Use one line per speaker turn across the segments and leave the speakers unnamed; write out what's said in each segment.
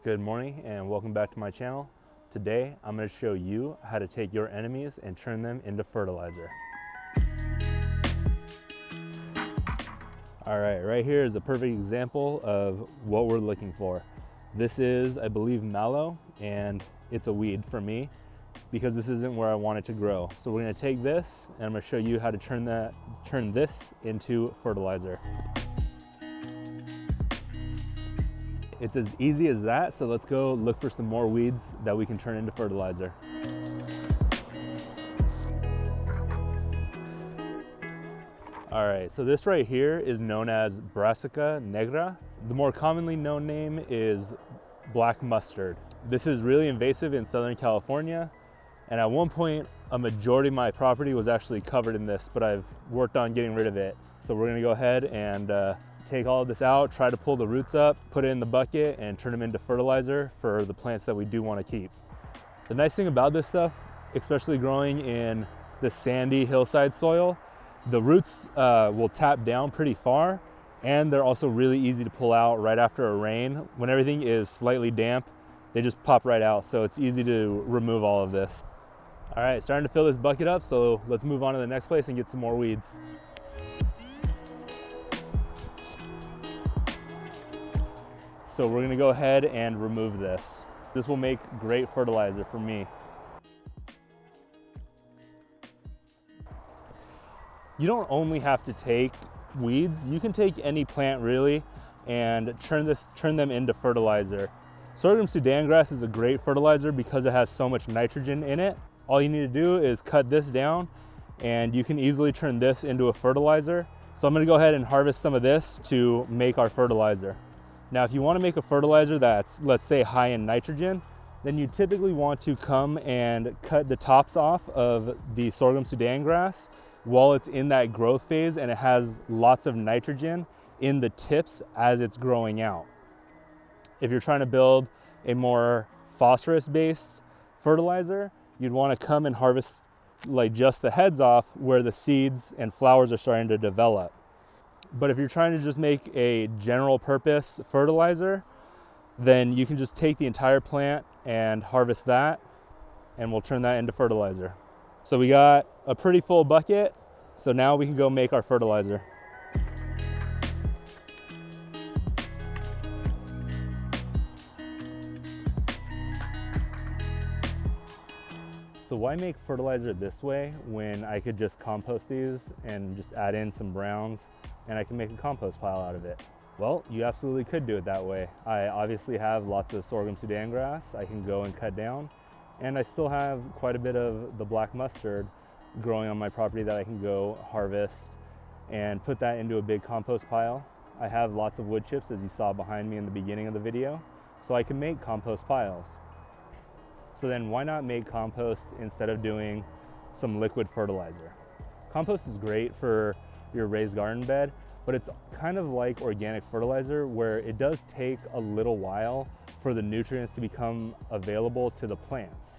Good morning and welcome back to my channel. Today I'm going to show you how to take your enemies and turn them into fertilizer. Alright, right here is a perfect example of what we're looking for. This is, I believe, mallow, and it's a weed for me because this isn't where I want it to grow. So we're going to take this and I'm going to show you how to turn this into fertilizer. It's as easy as that, so let's go look for some more weeds that we can turn into fertilizer. All right, so this right here is known as Brassica negra. The more commonly known name is black mustard. This is really invasive in Southern California, and at one point, a majority of my property was actually covered in this, but I've worked on getting rid of it. So we're gonna go ahead and take all of this out, try to pull the roots up, put it in the bucket, and turn them into fertilizer for the plants that we do want to keep. The nice thing about this stuff, especially growing in the sandy hillside soil, the roots will tap down pretty far, and they're also really easy to pull out right after a rain. When everything is slightly damp, they just pop right out, so it's easy to remove all of this. All right, starting to fill this bucket up, so let's move on to the next place and get some more weeds. So we're gonna go ahead and remove this. This will make great fertilizer for me. You don't only have to take weeds, you can take any plant really and turn them into fertilizer. Sorghum Sudan grass is a great fertilizer because it has so much nitrogen in it. All you need to do is cut this down and you can easily turn this into a fertilizer. So I'm gonna go ahead and harvest some of this to make our fertilizer. Now, if you want to make a fertilizer that's, let's say, high in nitrogen, then you typically want to come and cut the tops off of the Sorghum Sudan grass while it's in that growth phase and it has lots of nitrogen in the tips as it's growing out. If you're trying to build a more phosphorus-based fertilizer, you'd want to come and harvest like just the heads off where the seeds and flowers are starting to develop. But if you're trying to just make a general purpose fertilizer, then you can just take the entire plant and harvest that, and we'll turn that into fertilizer. So we got a pretty full bucket, so now we can go make our fertilizer. So why make fertilizer this way when I could just compost these and just add in some browns and I can make a compost pile out of it? Well, you absolutely could do it that way. I obviously have lots of Sorghum Sudan grass I can go and cut down, and I still have quite a bit of the black mustard growing on my property that I can go harvest and put that into a big compost pile. I have lots of wood chips, as you saw behind me in the beginning of the video, so I can make compost piles. So then why not make compost instead of doing some liquid fertilizer? Compost is great for your raised garden bed, but it's kind of like organic fertilizer where it does take a little while for the nutrients to become available to the plants.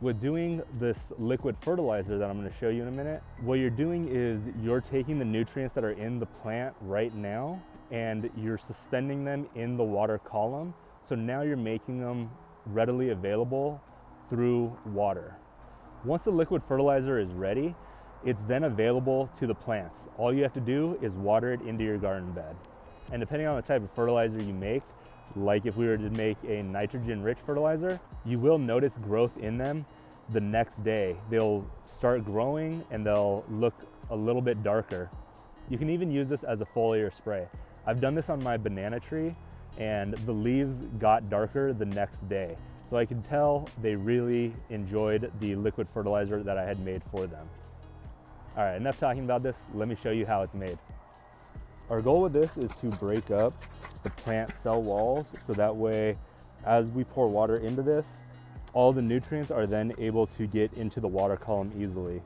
With doing this liquid fertilizer that I'm going to show you in a minute, what you're doing is you're taking the nutrients that are in the plant right now and you're suspending them in the water column. So now you're making them readily available through water. Once the liquid fertilizer is ready, it's then available to the plants. All you have to do is water it into your garden bed. And depending on the type of fertilizer you make, like if we were to make a nitrogen-rich fertilizer, you will notice growth in them the next day. They'll start growing and they'll look a little bit darker. You can even use this as a foliar spray. I've done this on my banana tree and the leaves got darker the next day. So I could tell they really enjoyed the liquid fertilizer that I had made for them. All right, enough talking about this. Let me show you how it's made. Our goal with this is to break up the plant cell walls so that way, as we pour water into this, all the nutrients are then able to get into the water column easily.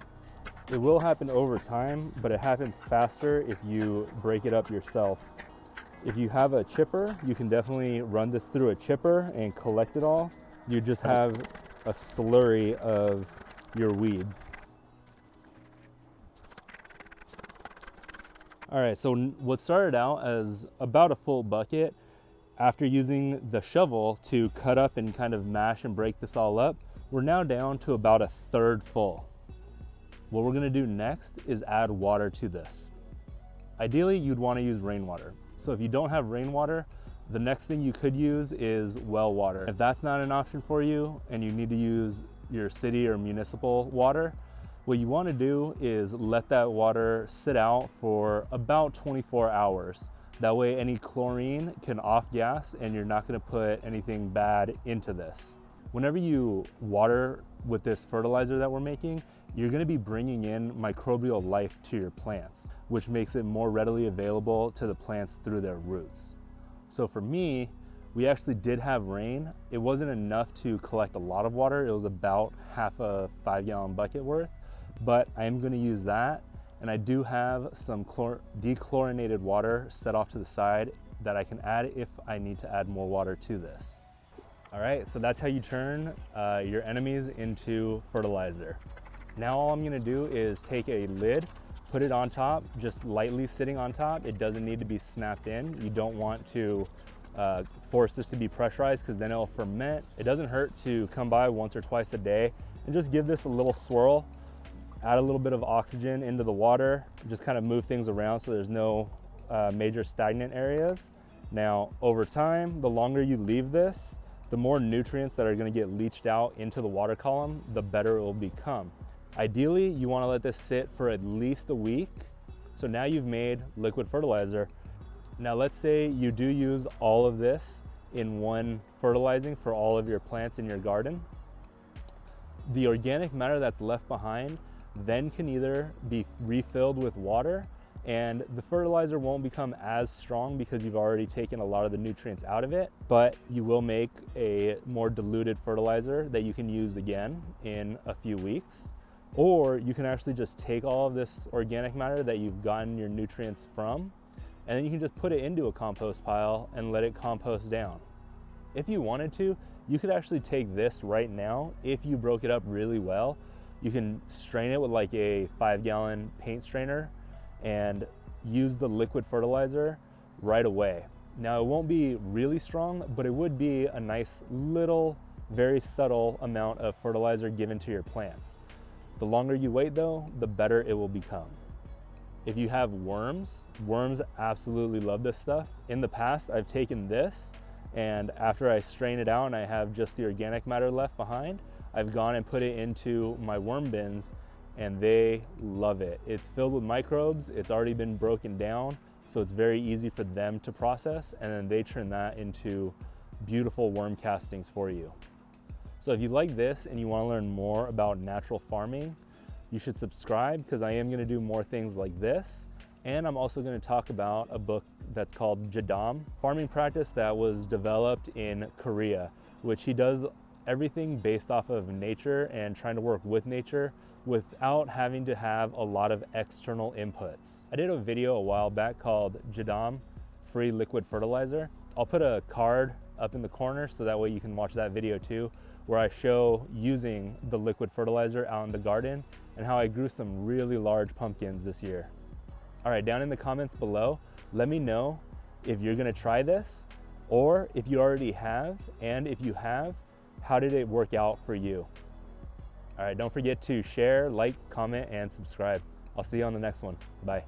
It will happen over time, but it happens faster if you break it up yourself. If you have a chipper, you can definitely run this through a chipper and collect it all. You just have a slurry of your weeds. All right, so what started out as about a full bucket After using the shovel to cut up and kind of mash and break this all up, we're now down to about a third full. What we're gonna do next is add water to this. Ideally, you'd wanna use rainwater. So if you don't have rainwater, the next thing you could use is well water. If that's not an option for you and you need to use your city or municipal water, what you wanna do is let that water sit out for about 24 hours. That way any chlorine can off gas and you're not gonna put anything bad into this. Whenever you water with this fertilizer that we're making, you're gonna be bringing in microbial life to your plants, which makes it more readily available to the plants through their roots. So for me, we actually did have rain. It wasn't enough to collect a lot of water. It was about half a 5-gallon bucket worth, but I am gonna use that. And I do have some dechlorinated water set off to the side that I can add if I need to add more water to this. All right, so that's how you turn your enemies into fertilizer. Now all I'm gonna do is take a lid, put it on top, just lightly sitting on top. It doesn't need to be snapped in. You don't want to force this to be pressurized because then it'll ferment. It doesn't hurt to come by once or twice a day and just give this a little swirl. Add a little bit of oxygen into the water, just kind of move things around so there's no major stagnant areas. Now, over time, the longer you leave this, the more nutrients that are gonna get leached out into the water column, the better it will become. Ideally, you wanna let this sit for at least a week. So now you've made liquid fertilizer. Now let's say you do use all of this in one fertilizing for all of your plants in your garden. The organic matter that's left behind then can either be refilled with water and the fertilizer won't become as strong because you've already taken a lot of the nutrients out of it, but you will make a more diluted fertilizer that you can use again in a few weeks. Or you can actually just take all of this organic matter that you've gotten your nutrients from, and then you can just put it into a compost pile and let it compost down. If you wanted to, you could actually take this right now. If you broke it up really well, you can strain it with like a 5-gallon paint strainer and use the liquid fertilizer right away. Now it won't be really strong, but it would be a nice little, very subtle amount of fertilizer given to your plants. The longer you wait though, the better it will become. If you have worms absolutely love this stuff. In the past, I've taken this and after I strain it out and I have just the organic matter left behind, I've gone and put it into my worm bins and they love it. It's filled with microbes, it's already been broken down, so it's very easy for them to process, and then they turn that into beautiful worm castings for you. So if you like this and you want to learn more about natural farming, you should subscribe because I am going to do more things like this. And I'm also going to talk about a book that's called Jadam, farming practice that was developed in Korea, which he does everything based off of nature and trying to work with nature without having to have a lot of external inputs. I did a video a while back called Jadam Free Liquid Fertilizer. I'll put a card up in the corner so that way you can watch that video too, where I show using the liquid fertilizer out in the garden and how I grew some really large pumpkins this year. All right, down in the comments below, let me know if you're gonna try this or if you already have, and if you have, how did it work out for you? All right, don't forget to share, like, comment, and subscribe. I'll see you on the next one. Bye.